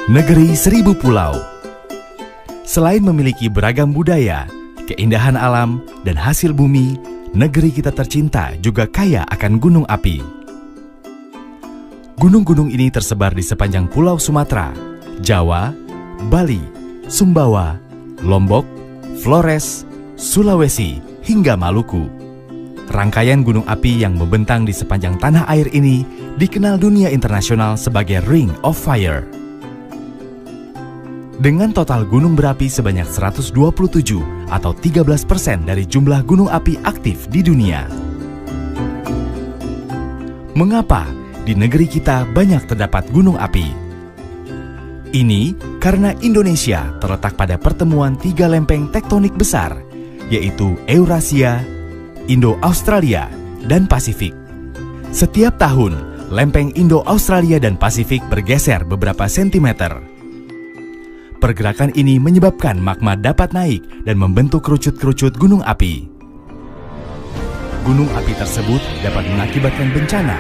Negeri Seribu Pulau. Selain memiliki beragam budaya, keindahan alam, dan hasil bumi, negeri kita tercinta juga kaya akan gunung api. Gunung-gunung ini tersebar di sepanjang Pulau Sumatera, Jawa, Bali, Sumbawa, Lombok, Flores, Sulawesi, hingga Maluku. Rangkaian gunung api yang membentang di sepanjang tanah air ini dikenal dunia internasional sebagai Ring of Fire. Dengan total gunung berapi sebanyak 127 atau 13% dari jumlah gunung api aktif di dunia. Mengapa di negeri kita banyak terdapat gunung api? Ini karena Indonesia terletak pada pertemuan tiga lempeng tektonik besar, yaitu Eurasia, Indo-Australia, dan Pasifik. Setiap tahun, lempeng Indo-Australia dan Pasifik bergeser beberapa sentimeter. Pergerakan ini menyebabkan magma dapat naik dan membentuk kerucut-kerucut gunung api. Gunung api tersebut dapat mengakibatkan bencana.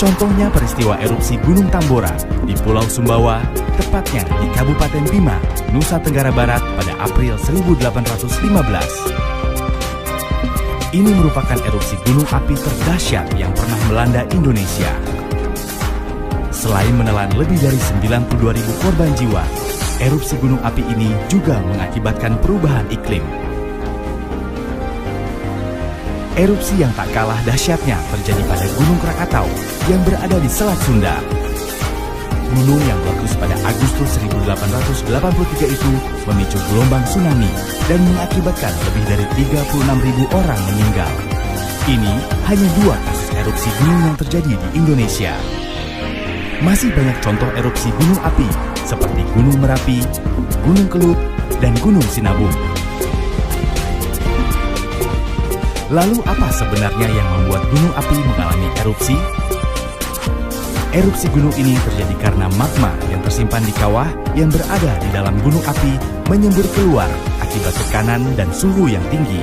Contohnya peristiwa erupsi Gunung Tambora di Pulau Sumbawa, tepatnya di Kabupaten Bima, Nusa Tenggara Barat pada April 1815. Ini merupakan erupsi gunung api terdahsyat yang pernah melanda Indonesia. Selain menelan lebih dari 92.000 korban jiwa, erupsi gunung api ini juga mengakibatkan perubahan iklim. Erupsi yang tak kalah dahsyatnya terjadi pada Gunung Krakatau yang berada di Selat Sunda. Gunung yang meletus pada Agustus 1883 itu memicu gelombang tsunami dan mengakibatkan lebih dari 36.000 orang meninggal. Ini hanya 2 kasus erupsi gunung yang terjadi di Indonesia. Masih banyak contoh erupsi gunung api seperti Gunung Merapi, Gunung Kelut, dan Gunung Sinabung. Lalu apa sebenarnya yang membuat gunung api mengalami erupsi? Erupsi gunung ini terjadi karena magma yang tersimpan di kawah yang berada di dalam gunung api menyembur keluar akibat tekanan dan suhu yang tinggi.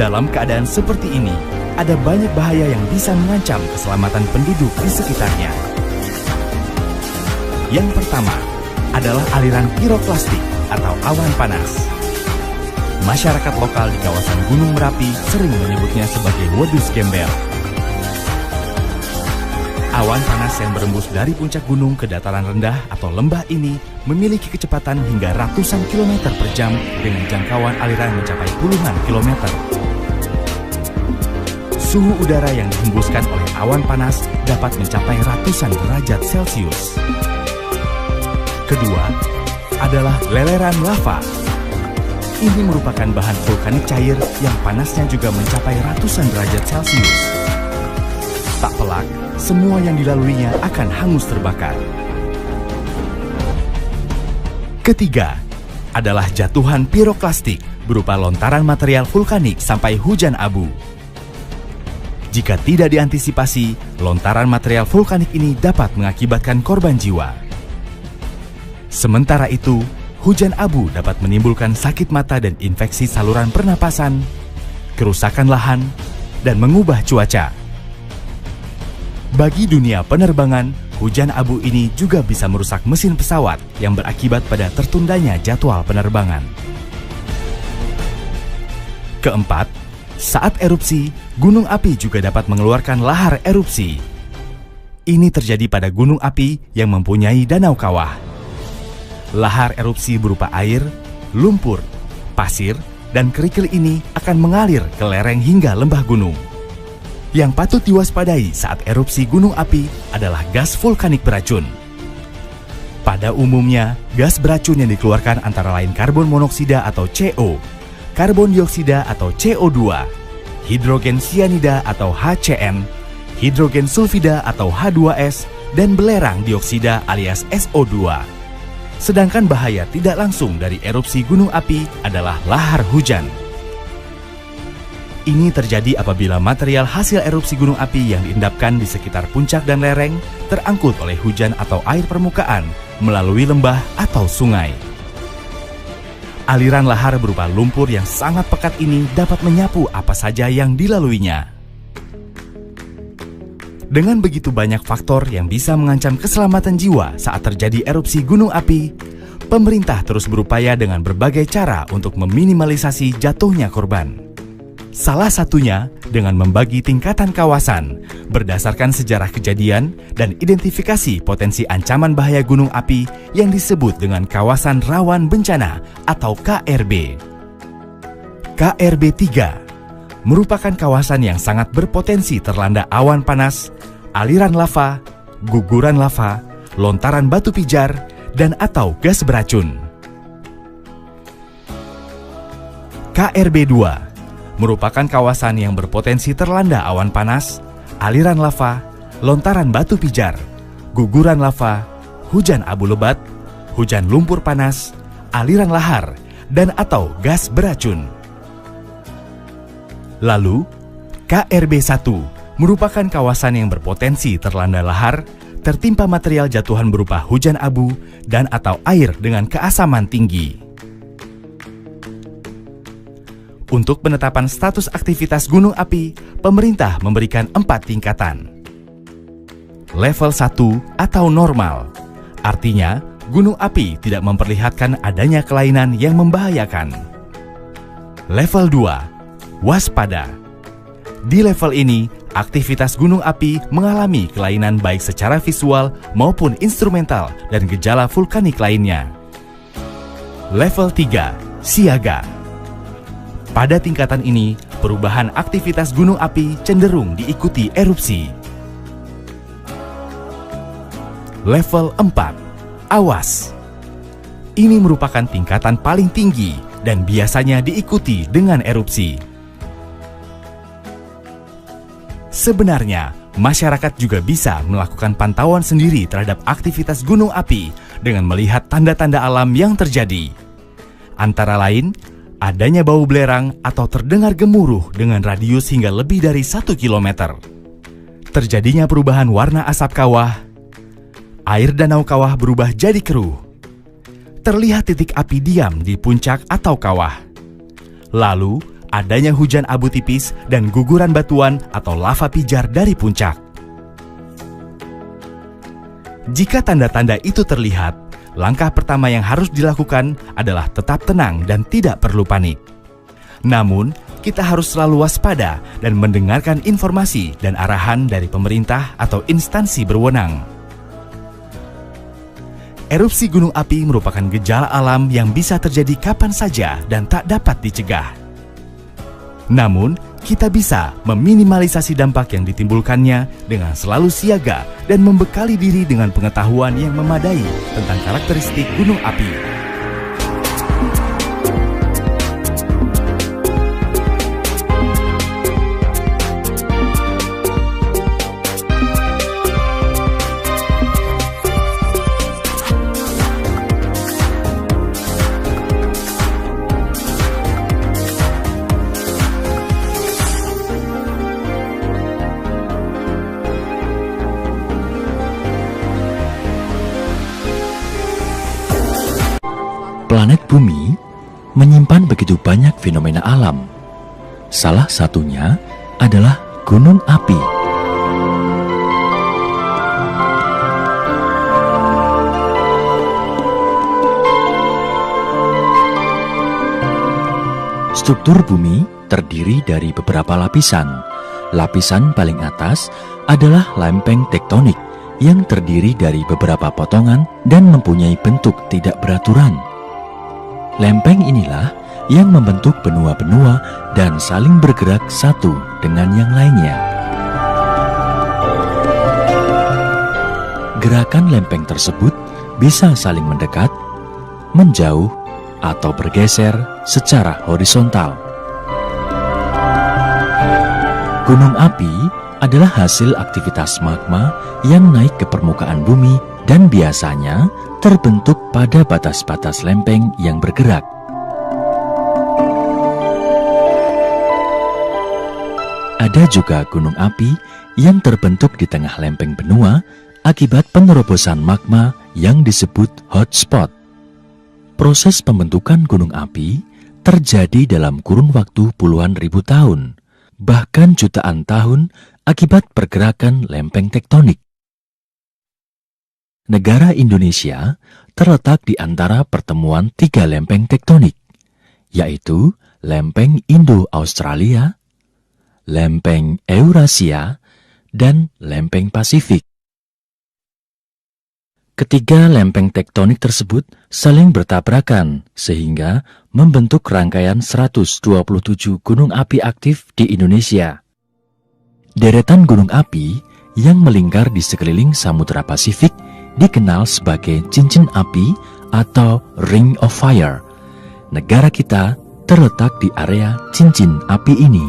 Dalam keadaan seperti ini, ada banyak bahaya yang bisa mengancam keselamatan penduduk di sekitarnya. Yang pertama adalah aliran piroklastik atau awan panas. Masyarakat lokal di kawasan Gunung Merapi sering menyebutnya sebagai wedus gembel. Awan panas yang berembus dari puncak gunung ke dataran rendah atau lembah ini memiliki kecepatan hingga ratusan kilometer per jam dengan jangkauan aliran mencapai puluhan kilometer. Suhu udara yang dihembuskan oleh awan panas dapat mencapai ratusan derajat Celcius. Kedua adalah leleran lava. Ini merupakan bahan vulkanik cair yang panasnya juga mencapai ratusan derajat Celcius. Tak pelak, semua yang dilaluinya akan hangus terbakar. Ketiga adalah jatuhan piroklastik berupa lontaran material vulkanik sampai hujan abu. Jika tidak diantisipasi, lontaran material vulkanik ini dapat mengakibatkan korban jiwa. Sementara itu, hujan abu dapat menimbulkan sakit mata dan infeksi saluran pernapasan, kerusakan lahan, dan mengubah cuaca. Bagi dunia penerbangan, hujan abu ini juga bisa merusak mesin pesawat yang berakibat pada tertundanya jadwal penerbangan. Keempat, saat erupsi, gunung api juga dapat mengeluarkan lahar erupsi. Ini terjadi pada gunung api yang mempunyai danau kawah. Lahar erupsi berupa air, lumpur, pasir, dan kerikil ini akan mengalir ke lereng hingga lembah gunung. Yang patut diwaspadai saat erupsi gunung api adalah gas vulkanik beracun. Pada umumnya, gas beracun yang dikeluarkan antara lain karbon monoksida atau CO, karbon dioksida atau CO2, hidrogen sianida atau HCN, hidrogen sulfida atau H2S, dan belerang dioksida alias SO2. Sedangkan bahaya tidak langsung dari erupsi gunung api adalah lahar hujan. Ini terjadi apabila material hasil erupsi gunung api yang diendapkan di sekitar puncak dan lereng terangkut oleh hujan atau air permukaan melalui lembah atau sungai. Aliran lahar berupa lumpur yang sangat pekat ini dapat menyapu apa saja yang dilaluinya. Dengan begitu banyak faktor yang bisa mengancam keselamatan jiwa saat terjadi erupsi gunung api, pemerintah terus berupaya dengan berbagai cara untuk meminimalisasi jatuhnya korban. Salah satunya dengan membagi tingkatan kawasan berdasarkan sejarah kejadian dan identifikasi potensi ancaman bahaya gunung api yang disebut dengan kawasan rawan bencana atau KRB. KRB 3 merupakan kawasan yang sangat berpotensi terlanda awan panas, aliran lava, guguran lava, lontaran batu pijar, dan atau gas beracun. KRB 2 merupakan kawasan yang berpotensi terlanda awan panas, aliran lava, lontaran batu pijar, guguran lava, hujan abu lebat, hujan lumpur panas, aliran lahar, dan atau gas beracun. Lalu, KRB 1 merupakan kawasan yang berpotensi terlanda lahar, tertimpa material jatuhan berupa hujan abu dan atau air dengan keasaman tinggi. Untuk penetapan status aktivitas gunung api, pemerintah memberikan 4 tingkatan. Level 1 atau normal, artinya gunung api tidak memperlihatkan adanya kelainan yang membahayakan. Level 2, waspada. Di level ini, aktivitas gunung api mengalami kelainan baik secara visual maupun instrumental dan gejala vulkanik lainnya. Level 3, siaga. Pada tingkatan ini, perubahan aktivitas gunung api cenderung diikuti erupsi. Level 4, awas. Ini merupakan tingkatan paling tinggi dan biasanya diikuti dengan erupsi. Sebenarnya, masyarakat juga bisa melakukan pantauan sendiri terhadap aktivitas gunung api dengan melihat tanda-tanda alam yang terjadi. Antara lain, adanya bau belerang atau terdengar gemuruh dengan radius hingga lebih dari 1 km. Terjadinya perubahan warna asap kawah, air danau kawah berubah jadi keruh. Terlihat titik api diam di puncak atau kawah. Lalu, adanya hujan abu tipis dan guguran batuan atau lava pijar dari puncak. Jika tanda-tanda itu terlihat, langkah pertama yang harus dilakukan adalah tetap tenang dan tidak perlu panik. Namun, kita harus selalu waspada dan mendengarkan informasi dan arahan dari pemerintah atau instansi berwenang. Erupsi gunung api merupakan gejala alam yang bisa terjadi kapan saja dan tak dapat dicegah. Namun, kita bisa meminimalisasi dampak yang ditimbulkannya dengan selalu siaga dan membekali diri dengan pengetahuan yang memadai tentang karakteristik gunung api. Planet Bumi menyimpan begitu banyak fenomena alam. Salah satunya adalah gunung api. Struktur bumi terdiri dari beberapa lapisan. Lapisan paling atas adalah lempeng tektonik yang terdiri dari beberapa potongan dan mempunyai bentuk tidak beraturan. Lempeng inilah yang membentuk benua-benua dan saling bergerak satu dengan yang lainnya. Gerakan lempeng tersebut bisa saling mendekat, menjauh, atau bergeser secara horizontal. Gunung api adalah hasil aktivitas magma yang naik ke permukaan bumi dan biasanya terbentuk pada batas-batas lempeng yang bergerak. Ada juga gunung api yang terbentuk di tengah lempeng benua akibat penerobosan magma yang disebut hotspot. Proses pembentukan gunung api terjadi dalam kurun waktu puluhan ribu tahun, bahkan jutaan tahun akibat pergerakan lempeng tektonik. Negara Indonesia terletak di antara pertemuan 3 lempeng tektonik, yaitu lempeng Indo-Australia, lempeng Eurasia, dan lempeng Pasifik. Ketiga lempeng tektonik tersebut saling bertabrakan sehingga membentuk rangkaian 127 gunung api aktif di Indonesia. Deretan gunung api yang melingkar di sekeliling Samudra Pasifik dikenal sebagai cincin api atau Ring of Fire. Negara kita terletak di area cincin api ini.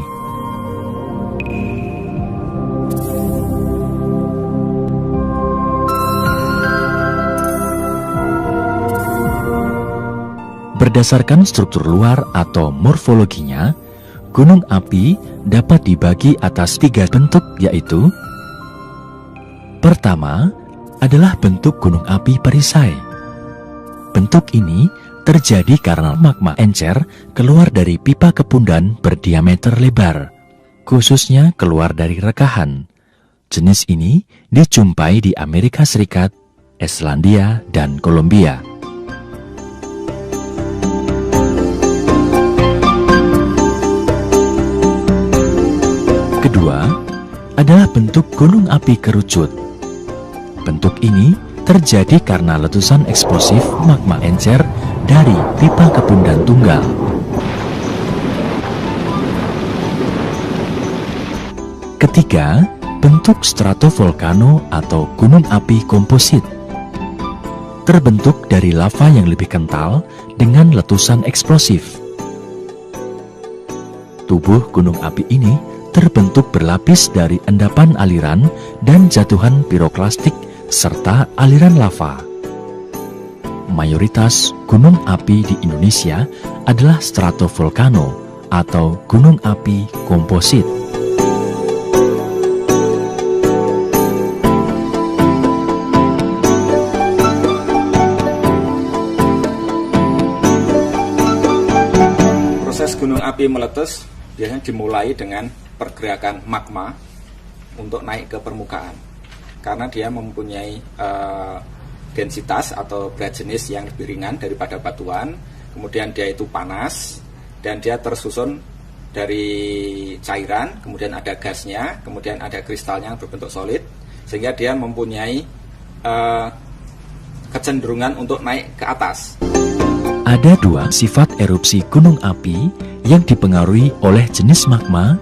Berdasarkan struktur luar atau morfologinya, gunung api dapat dibagi atas 3 bentuk, yaitu: pertama adalah bentuk gunung api perisai. Bentuk ini terjadi karena magma encer keluar dari pipa kepundan berdiameter lebar, khususnya keluar dari rekahan. Jenis ini dijumpai di Amerika Serikat, Islandia, dan Kolombia. Kedua adalah bentuk gunung api kerucut. Bentuk ini terjadi karena letusan eksplosif magma encer dari pipa kepundan tunggal. Ketiga, bentuk stratovolcano atau gunung api komposit. Terbentuk dari lava yang lebih kental dengan letusan eksplosif. Tubuh gunung api ini terbentuk berlapis dari endapan aliran dan jatuhan piroklastik serta aliran lava. Mayoritas gunung api di Indonesia adalah stratovolcano atau gunung api komposit. Proses gunung api meletus biasanya dimulai dengan pergerakan magma untuk naik ke permukaan, karena dia mempunyai densitas atau berat jenis yang lebih ringan daripada batuan. Kemudian dia itu panas dan dia tersusun dari cairan, kemudian ada gasnya, kemudian ada kristalnya yang berbentuk solid, sehingga dia mempunyai kecenderungan untuk naik ke atas. Ada 2 sifat erupsi gunung api yang dipengaruhi oleh jenis magma,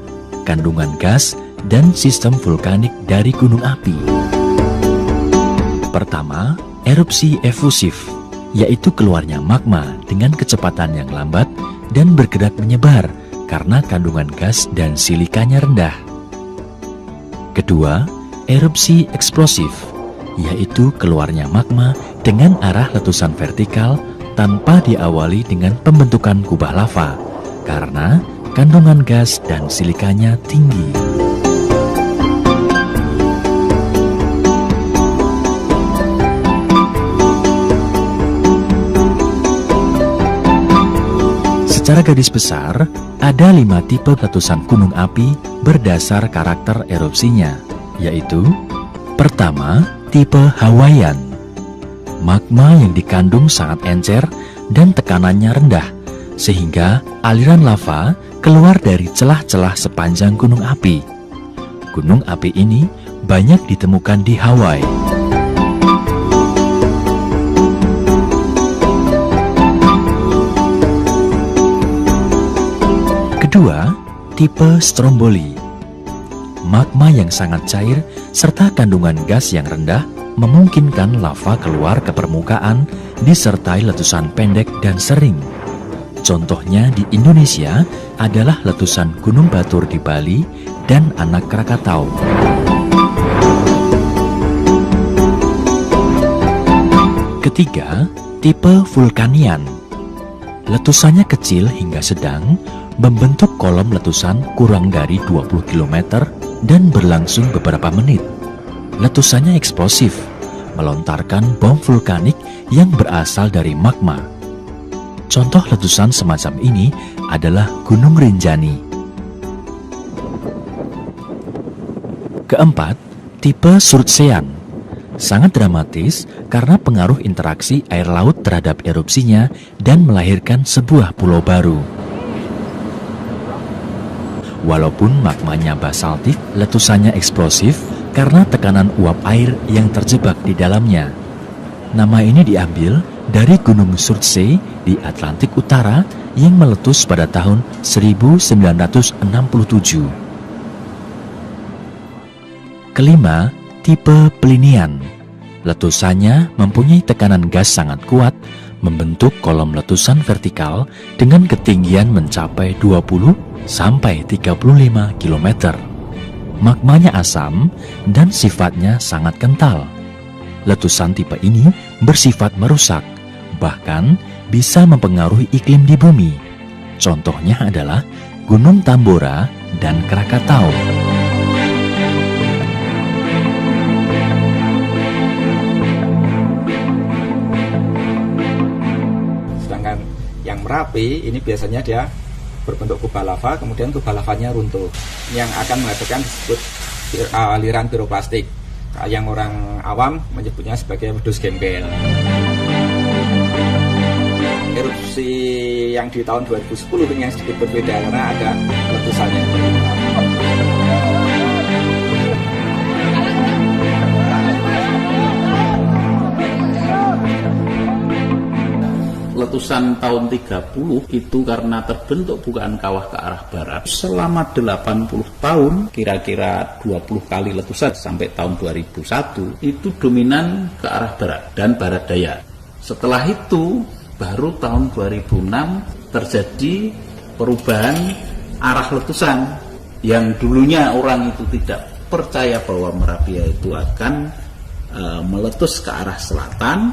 kandungan gas, dan sistem vulkanik dari gunung api. Pertama, erupsi efusif, yaitu keluarnya magma dengan kecepatan yang lambat dan bergerak menyebar karena kandungan gas dan silikanya rendah. Kedua, erupsi eksplosif, yaitu keluarnya magma dengan arah letusan vertikal tanpa diawali dengan pembentukan kubah lava, karena kandungan gas dan silikanya tinggi. Secara garis besar, ada 5 tipe letusan gunung api berdasar karakter erupsinya, yaitu: pertama, tipe Hawaiian. Magma yang dikandung sangat encer dan tekanannya rendah, sehingga aliran lava keluar dari celah-celah sepanjang gunung api. Gunung api ini banyak ditemukan di Hawaii. Kedua, tipe Stromboli. Magma yang sangat cair serta kandungan gas yang rendah memungkinkan lava keluar ke permukaan disertai letusan pendek dan sering. Contohnya di Indonesia adalah letusan Gunung Batur di Bali dan Anak Krakatau. Ketiga, tipe vulkanian. Letusannya kecil hingga sedang, membentuk kolom letusan kurang dari 20 km dan berlangsung beberapa menit. Letusannya eksplosif, melontarkan bom vulkanik yang berasal dari magma. Contoh letusan semacam ini adalah Gunung Rinjani. Keempat, tipe Surtsean. Sangat dramatis karena pengaruh interaksi air laut terhadap erupsinya dan melahirkan sebuah pulau baru. Walaupun magmanya basaltik, letusannya eksplosif karena tekanan uap air yang terjebak di dalamnya. Nama ini diambil dari Gunung Surtsey di Atlantik Utara yang meletus pada tahun 1967. Kelima, tipe Plinian. Letusannya mempunyai tekanan gas sangat kuat, membentuk kolom letusan vertikal dengan ketinggian mencapai 20 sampai 35 km. Magmanya asam dan sifatnya sangat kental. Letusan tipe ini bersifat merusak, bahkan bisa mempengaruhi iklim di bumi. Contohnya adalah Gunung Tambora dan Krakatau. Sedangkan yang Merapi ini biasanya dia berbentuk kubah lava, kemudian kubah lavanya runtuh, yang akan menghasilkan disebut aliran piroklastik, yang orang awam menyebutnya sebagai wedus gembel. Erupsi yang di tahun 2010 ini yang sedikit berbeda karena ada letusannya. Letusan tahun 30 itu karena terbentuk bukaan kawah ke arah barat selama 80 tahun, kira-kira 20 kali letusan sampai tahun 2001 itu dominan ke arah barat dan barat daya. Setelah itu baru tahun 2006 terjadi perubahan arah letusan, yang dulunya orang itu tidak percaya bahwa Merapi itu akan meletus ke arah selatan,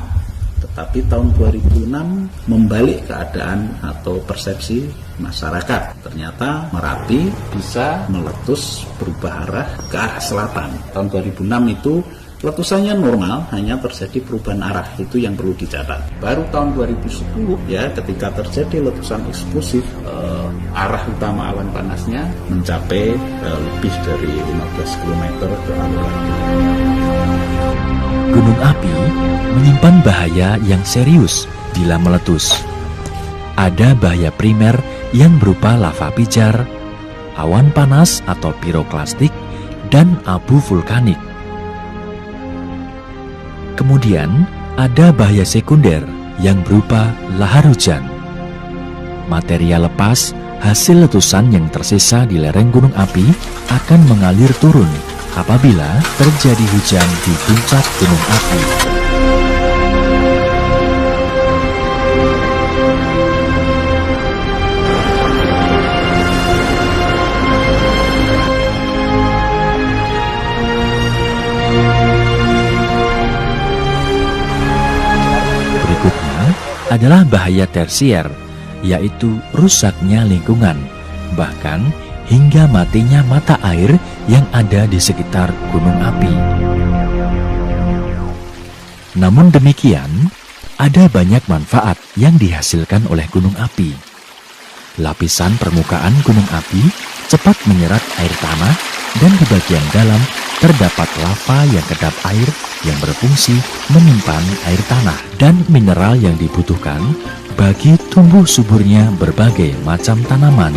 tetapi tahun 2006 membalik keadaan atau persepsi masyarakat. Ternyata Merapi bisa meletus berubah arah ke arah selatan. Tahun 2006 itu letusannya normal, hanya terjadi perubahan arah, itu yang perlu dicatat. Baru tahun 2010 ya, ketika terjadi letusan eksplosif, arah utama awan panasnya mencapai lebih dari 15 km ke arah. Gunung api menyimpan bahaya yang serius bila meletus. Ada bahaya primer yang berupa lava pijar, awan panas atau piroklastik, dan abu vulkanik. Kemudian ada bahaya sekunder yang berupa lahar hujan. Material lepas hasil letusan yang tersisa di lereng gunung api akan mengalir turun apabila terjadi hujan di puncak gunung api. Berikutnya adalah bahaya tersier, yaitu rusaknya lingkungan, bahkan hingga matinya mata air yang ada di sekitar gunung api. Namun demikian, ada banyak manfaat yang dihasilkan oleh gunung api. Lapisan permukaan gunung api cepat menyerap air tanah, dan di bagian dalam terdapat lava yang kedap air yang berfungsi menyimpan air tanah dan mineral yang dibutuhkan bagi tumbuh suburnya berbagai macam tanaman.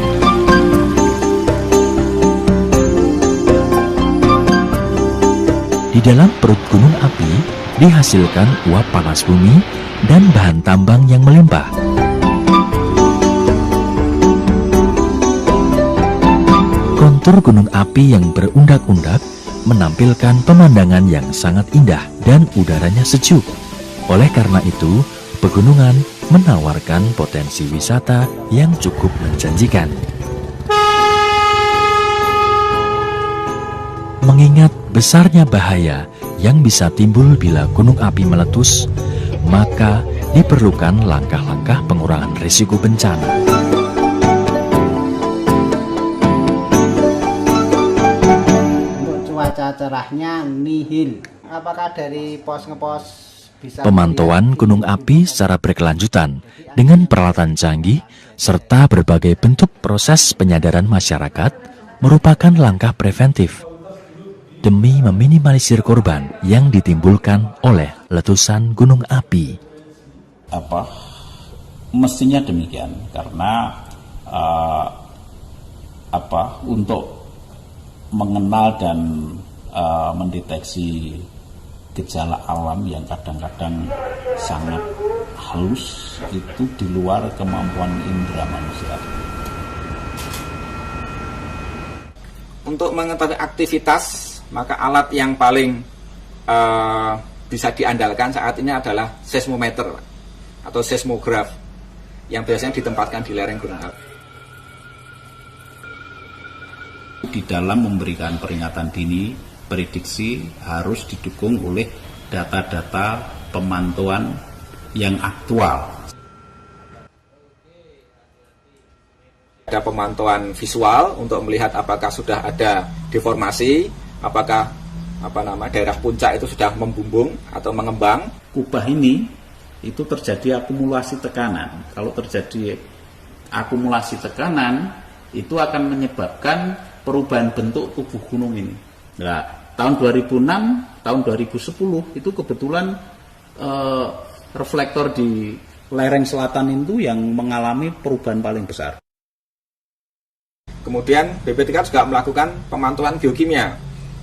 Di dalam perut gunung api dihasilkan uap panas bumi dan bahan tambang yang melimpah. Kontur gunung api yang berundak-undak menampilkan pemandangan yang sangat indah dan udaranya sejuk. Oleh karena itu, pegunungan menawarkan potensi wisata yang cukup menjanjikan. Mengingat besarnya bahaya yang bisa timbul bila gunung api meletus, maka diperlukan langkah-langkah pengurangan risiko bencana. Cuaca cerahnya nihil. Apakah dari pos ngepos bisa pemantauan gunung api secara berkelanjutan dengan peralatan canggih serta berbagai bentuk proses penyadaran masyarakat merupakan langkah preventif. demi meminimalisir korban yang ditimbulkan oleh letusan gunung api. Mestinya demikian, karena untuk mengenal dan mendeteksi gejala alam yang kadang-kadang sangat halus itu di luar kemampuan indera manusia. Untuk mengetahui aktivitas, maka alat yang paling bisa diandalkan saat ini adalah seismometer atau seismograf yang biasanya ditempatkan di lereng gunung api. Di dalam memberikan peringatan dini, prediksi harus didukung oleh data-data pemantauan yang aktual. Ada pemantauan visual untuk melihat apakah sudah ada deformasi, apakah daerah puncak itu sudah membumbung atau mengembang. Kubah ini itu terjadi akumulasi tekanan. Kalau terjadi akumulasi tekanan, itu akan menyebabkan perubahan bentuk tubuh gunung ini. Nah, tahun 2006, tahun 2010 itu kebetulan reflektor di lereng selatan itu yang mengalami perubahan paling besar. Kemudian BPTK juga melakukan pemantauan geokimia,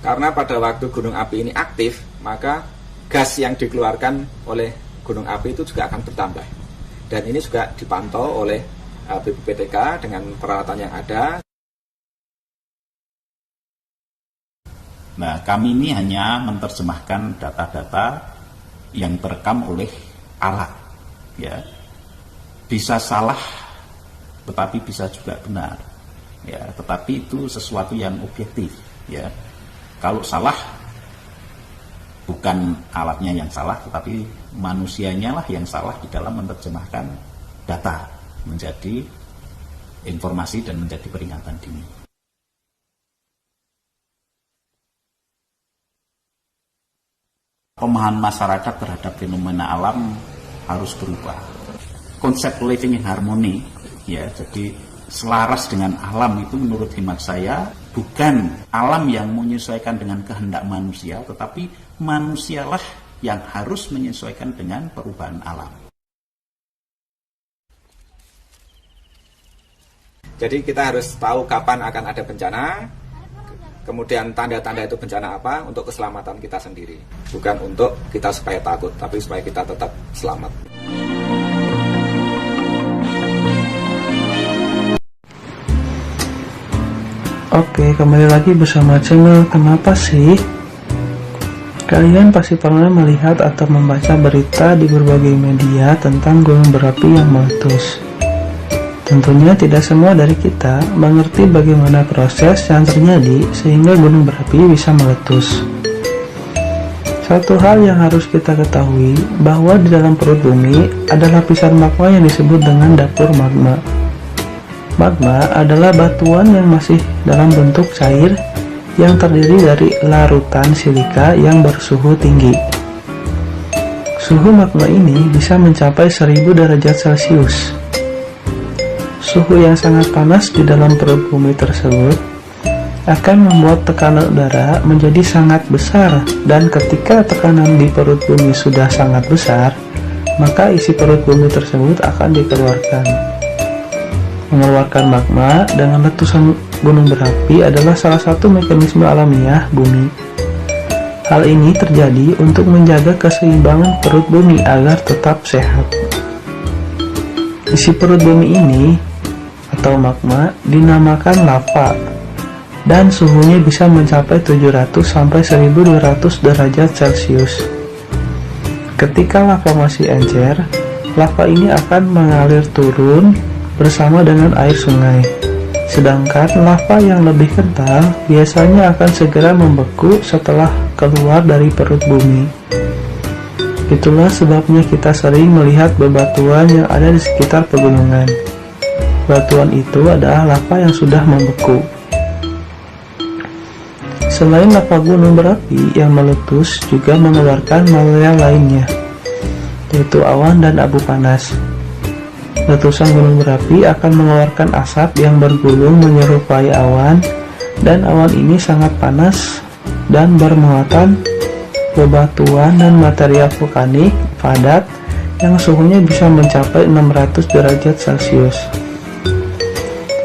karena pada waktu gunung api ini aktif, maka gas yang dikeluarkan oleh gunung api itu juga akan bertambah. Dan ini juga dipantau oleh BPTK dengan peralatan yang ada. Nah, kami ini hanya menerjemahkan data-data yang terekam oleh alat, ya. Bisa salah, tetapi bisa juga benar, ya. Tetapi itu sesuatu yang objektif, ya. Kalau salah, bukan alatnya yang salah, tetapi manusianya lah yang salah di dalam menerjemahkan data menjadi informasi dan menjadi peringatan dini. Pemahaman masyarakat terhadap fenomena alam harus berubah. Konsep living in harmony, ya, jadi selaras dengan alam itu menurut hemat saya bukan alam yang menyesuaikan dengan kehendak manusia, tetapi manusialah yang harus menyesuaikan dengan perubahan alam. Jadi kita harus tahu kapan akan ada bencana, kemudian tanda-tanda itu bencana apa untuk keselamatan kita sendiri. Bukan untuk kita supaya takut, tapi supaya kita tetap selamat. Oke, kembali lagi bersama channel Kenapa Sih? Kalian pasti pernah melihat atau membaca berita di berbagai media tentang gunung berapi yang meletus. Tentunya tidak semua dari kita mengerti bagaimana proses yang terjadi sehingga gunung berapi bisa meletus. Satu hal yang harus kita ketahui bahwa di dalam perut bumi ada lapisan magma yang disebut dengan dapur magma. Magma adalah batuan yang masih dalam bentuk cair yang terdiri dari larutan silika yang bersuhu tinggi. Suhu magma ini bisa mencapai 1000 derajat Celcius. Suhu yang sangat panas di dalam perut bumi tersebut akan membuat tekanan udara menjadi sangat besar, dan ketika tekanan di perut bumi sudah sangat besar, maka isi perut bumi tersebut akan dikeluarkan. Mengeluarkan magma dengan letusan gunung berapi adalah salah satu mekanisme alamiah bumi. Hal ini terjadi untuk menjaga keseimbangan perut bumi agar tetap sehat. Isi perut bumi ini atau magma dinamakan lava, dan suhunya bisa mencapai 700 sampai 1200 derajat Celcius. Ketika lava masih encer, lava ini akan mengalir turun bersama dengan air sungai. Sedangkan lava yang lebih kental biasanya akan segera membeku setelah keluar dari perut bumi. Itulah sebabnya kita sering melihat bebatuan yang ada di sekitar pegunungan. Batuan itu adalah lava yang sudah membeku. Selain lava gunung berapi yang meletus juga mengeluarkan material lainnya, yaitu awan dan abu panas. Letusan gunung berapi akan mengeluarkan asap yang bergulung menyerupai awan, dan awan ini sangat panas dan bermuatan bebatuan dan material vulkanik padat yang suhunya bisa mencapai 600 derajat Celcius.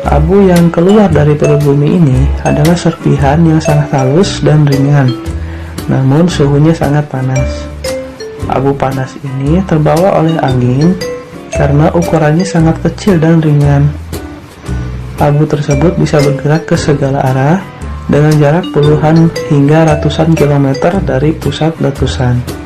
Abu yang keluar dari perut bumi ini adalah serpihan yang sangat halus dan ringan, namun suhunya sangat panas. Abu panas ini terbawa oleh angin karena ukurannya sangat kecil dan ringan. Abu tersebut bisa bergerak ke segala arah dengan jarak puluhan hingga ratusan kilometer dari pusat letusan.